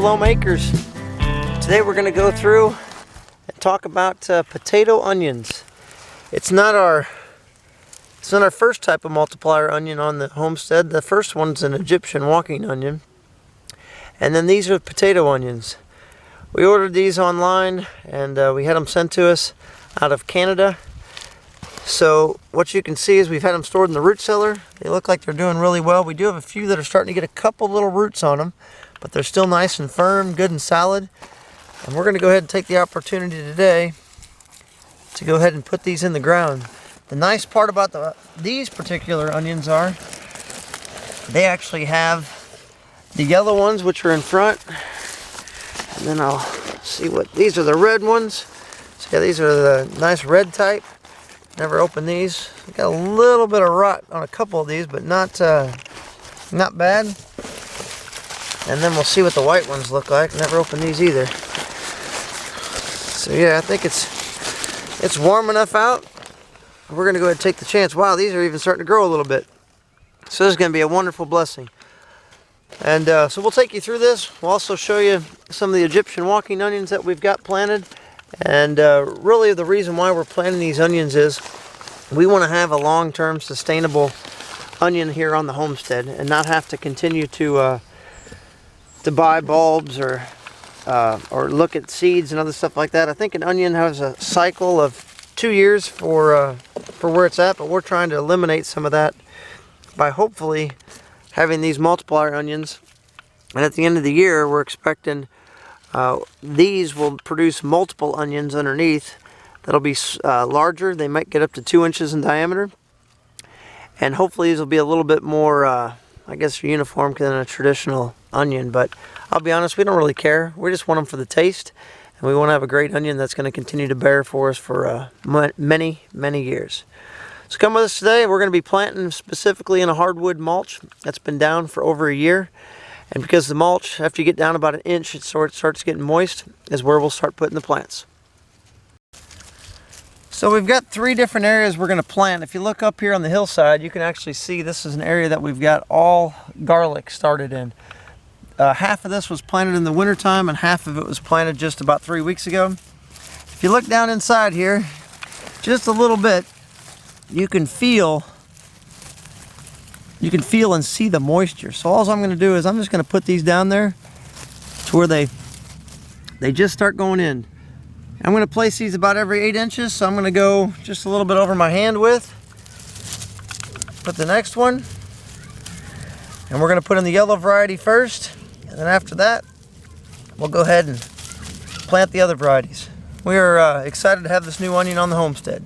Shalom Acres. Today we're going to go through and talk about potato onions. It's not our first type of multiplier onion on the homestead. The first one's an Egyptian walking onion. And then these are potato onions. We ordered these online and we had them sent to us out of Canada. So what you can see is we've had them stored in the root cellar. They look like they're doing really well. We do have a few that are starting to get a couple little roots on them, but they're still nice and firm, good and solid. And we're going to go ahead and take the opportunity today to go ahead and put these in the ground. The nice part about these particular onions are they actually have the yellow ones, which are in front. And then I'll see what these are, the red ones. So yeah, these are the nice red type. Never opened these. Got a little bit of rot on a couple of these, but not bad. And then we'll see what the white ones look like. Never opened these either. So yeah, I think it's warm enough out. We're gonna go ahead and take the chance. Wow, these are even starting to grow a little bit. So this is gonna be a wonderful blessing. And so we'll take you through this. We'll also show you some of the Egyptian walking onions that we've got planted. And really the reason why we're planting these onions is we want to have a long-term sustainable onion here on the homestead and not have to continue to buy bulbs or look at seeds and other stuff like that. I think an onion has a cycle of 2 years for where it's at, but we're trying to eliminate some of that by hopefully having these multiplier onions. And at the end of the year, we're expecting these will produce multiple onions underneath that'll be larger. They might get up to 2 inches in diameter. And hopefully these will be a little bit more, I guess, uniform than a traditional onion. But I'll be honest, we don't really care. We just want them for the taste. And we want to have a great onion that's going to continue to bear for us for many, many years. So come with us today. We're going to be planting specifically in a hardwood mulch that's been down for over a year. And because the mulch, after you get down about 1 inch, it starts getting moist, is where we'll start putting the plants. So we've got 3 different areas we're going to plant. If you look up here on the hillside, you can actually see this is an area that we've got all garlic started in. Half of this was planted in the wintertime and half of it was planted just about 3 weeks ago. If you look down inside here, just a little bit, you can feel and see the moisture. So all I'm going to do is I'm just going to put these down there to where they just start going in. I'm going to place these about every 8 inches, so I'm going to go just a little bit over my hand width. Put the next one, and we're going to put in the yellow variety first, and then after that we'll go ahead and plant the other varieties. We are excited to have this new onion on the homestead.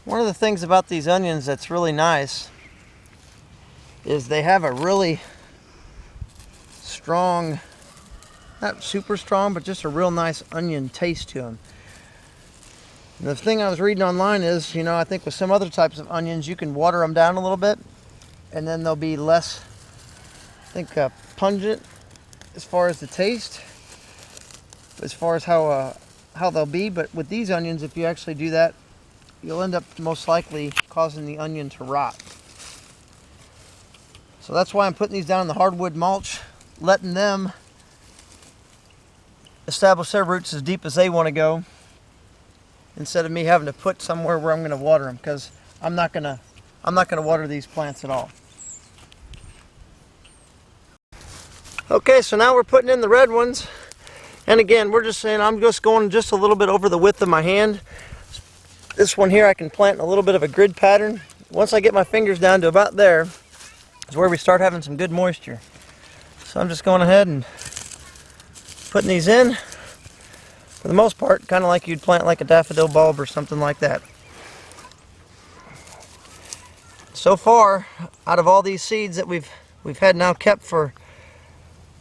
One of the things about these onions that's really nice is they have a really strong, not super strong, but just a real nice onion taste to them. And the thing I was reading online is, you know, I think with some other types of onions, you can water them down a little bit and then they'll be less, I think, pungent as far as the taste, as far as how they'll be. But with these onions, if you actually do that, you'll end up most likely causing the onion to rot. So that's why I'm putting these down in the hardwood mulch, letting them establish their roots as deep as they want to go, instead of me having to put somewhere where I'm going to water them, because I'm not going to water these plants at all. Okay, so now we're putting in the red ones, and again, we're just saying I'm just going just a little bit over the width of my hand. This one here I can plant in a little bit of a grid pattern. Once I get my fingers down to about there is where we start having some good moisture. So I'm just going ahead and putting these in. For the most part, kind of like you'd plant like a daffodil bulb or something like that. So far, out of all these seeds that we've had now kept for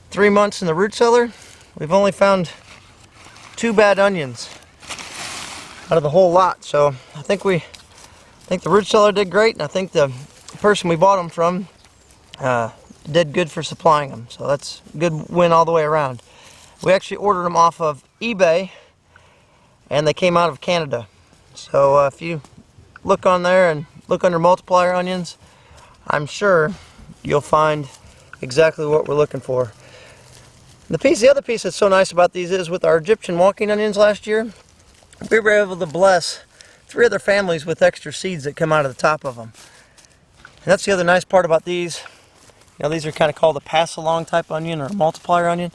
3 months in the root cellar, we've only found 2 bad onions out of the whole lot. So I think the root cellar did great, and I think the person we bought them from did good for supplying them. So that's a good win all the way around. We actually ordered them off of eBay, and they came out of Canada. So if you look on there and look under multiplier onions, I'm sure you'll find exactly what we're looking for. The other piece that's so nice about these is with our Egyptian walking onions last year, we were able to bless 3 other families with extra seeds that come out of the top of them. And that's the other nice part about these. You know, these are kind of called a pass-along type onion or a multiplier onion.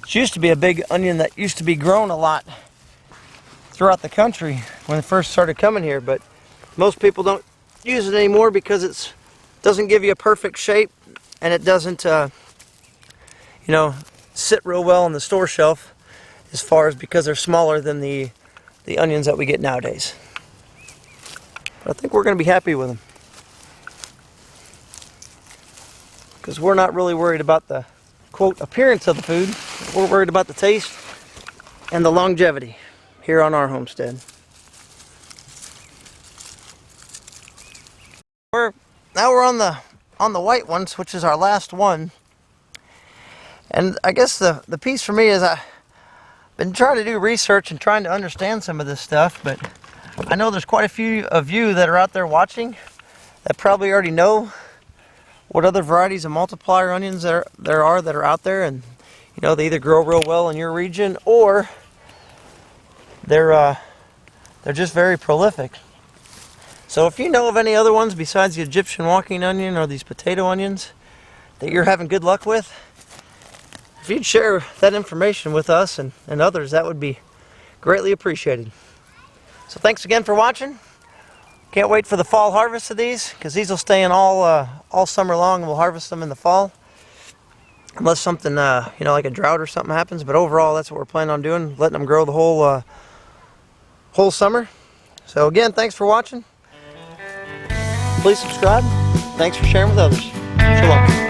It used to be a big onion that used to be grown a lot throughout the country when it first started coming here, but most people don't use it anymore because it doesn't give you a perfect shape, and it doesn't, you know, sit real well on the store shelf as far as because they're smaller than the onions that we get nowadays. But I think we're going to be happy with them because we're not really worried about the quote appearance of the food. We're worried about the taste and the longevity here on our homestead. Now we're on the white ones, which is our last one. And I guess the piece for me is I've been trying to do research and trying to understand some of this stuff, but I know there's quite a few of you that are out there watching that probably already know what other varieties of multiplier onions there are that are out there, and you know, they either grow real well in your region or they're just very prolific. So if you know of any other ones besides the Egyptian walking onion or these potato onions that you're having good luck with, if you'd share that information with us and others, that would be greatly appreciated. So thanks again for watching. Can't wait for the fall harvest of these, because these will stay in all summer long, and we'll harvest them in the fall. Unless something, you know, like a drought or something happens. But overall, that's what we're planning on doing, letting them grow the whole summer. So again, thanks for watching. Please subscribe. Thanks for sharing with others. Shalom.